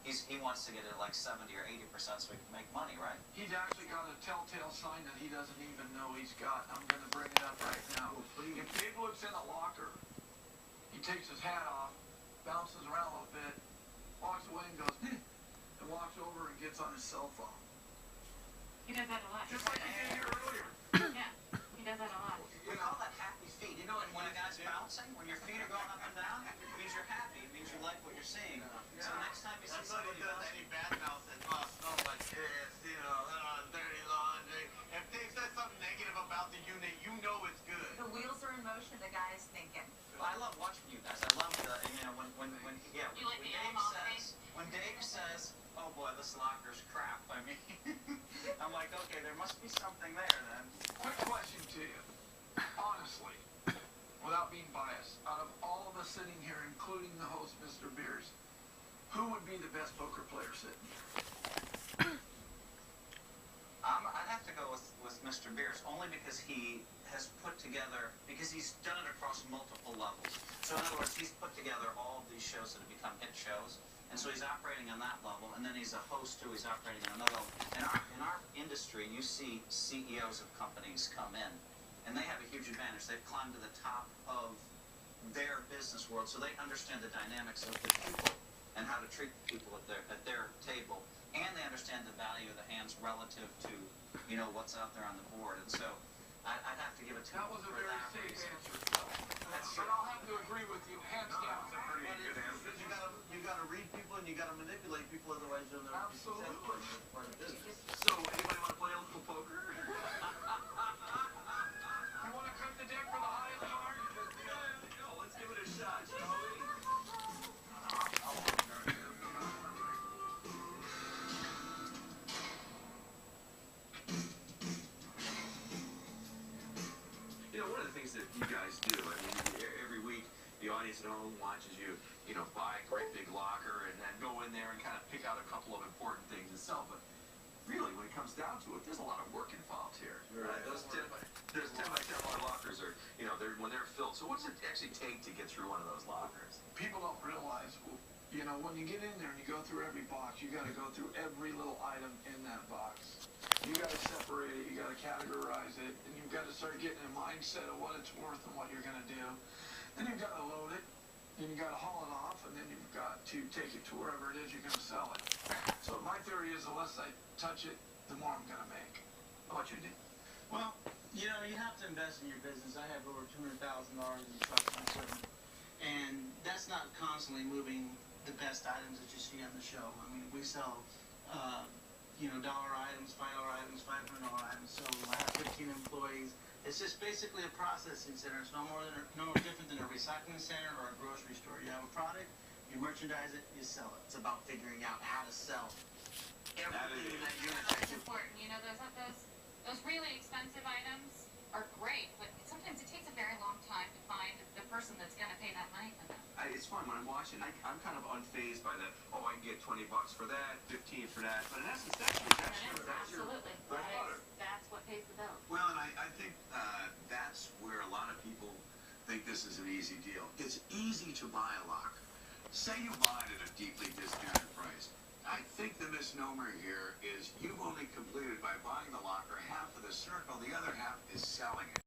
he wants to get it like 70 or 80% so he can make money, right? He's actually got a telltale sign that he doesn't even know he's got. I'm going to bring it up right now. If Dave looks in a locker, he takes his hat off, bounces around a little bit, walks away and goes, and walks over and gets on his cell phone. He does that a lot. Just like he did here earlier. Yeah, he does that a lot. We call that happy feet. You know, when a guy's bouncing, when your feet are going up and down, it means you're happy. It means you like what you're seeing. So next time you see somebody bouncing, any bad mouth and smells like this, dirty laundry. If Dave says something negative about the unit, you know it's good. The wheels are in motion, the guy's thinking. well, I love watching you guys. I love when You like the animal when Dave says, "Oh boy, this locker's crap." I mean, I'm like, okay, there must be something there then. Quick question to you. Honestly, without being biased, out of all of us sitting here, including the host, Mr. Beers, who would be the best poker player sitting here? I'd have to go with Mr. Beers, only because he has put together, because he's done it across multiple levels. So in other words, he's put together all of these shows that have become hit shows, and so he's operating on that level, and then he's a host too, he's operating on another level. In our industry, you see CEOs of companies come in, and they have a huge advantage. They've climbed to the top of their business world, so they understand the dynamics of the people and how to treat people at their table, and they understand the value of the hands relative to, what's out there on the board. And so I'd have to give it to That him was a for very that safe reason. answer. That's But true. I'll have to agree with you, hands down. Because you gotta read people and you gotta manipulate people, otherwise you'll never be successful. Absolutely. It's part of business. So, anybody want to play a little poker? You want to cut the deck for the highest card? Let's give it a shot, shall we? One of the things that you guys do, I mean, every week the audience at home watches you, buy a great big locker and then go in there and kind of pick out a couple of important things and sell. But really, when it comes down to it, there's a lot of work involved here. Right. Those 10 by 10 lockers are, when they're filled. So what does it actually take to get through one of those lockers? People don't realize, when you get in there and you go through every box, you got to go through every little item in that box. You got to separate it, you got to categorize it, and you've got to start getting a mindset of what it's worth and what you're going to do. Then you've got to load it, then you got to haul it off, and then you've got to take it to wherever it is you're going to sell it. So my theory is the less I touch it, the more I'm going to make. What you do? Well, you have to invest in your business. I have over $200,000 in trucks and equipment, and that's not constantly moving the best items that you see on the show. I mean, we sell, dollar items, $5 items, $500 items. So I have 15 employees. It's just basically a processing center. It's no different than a recycling center or a grocery store. You have a product, you merchandise it, you sell it. It's about figuring out how to sell everything in that unit. That's important. Those really expensive items are great, but sometimes it takes a very long time to find the person that's going to pay that money for them. It's fun when I'm watching. I'm kind of unfazed by that. Oh, I can get $20 for that, 15 for that. But in essence, that's your Absolutely. bread and butter. That's what pays the bills. Well, and I think that's where a lot of people think this is an easy deal. It's easy to buy a locker. Say you buy it at a deeply discounted price. I think the misnomer here is you've only completed by buying the locker half of the circle. The other half is selling it.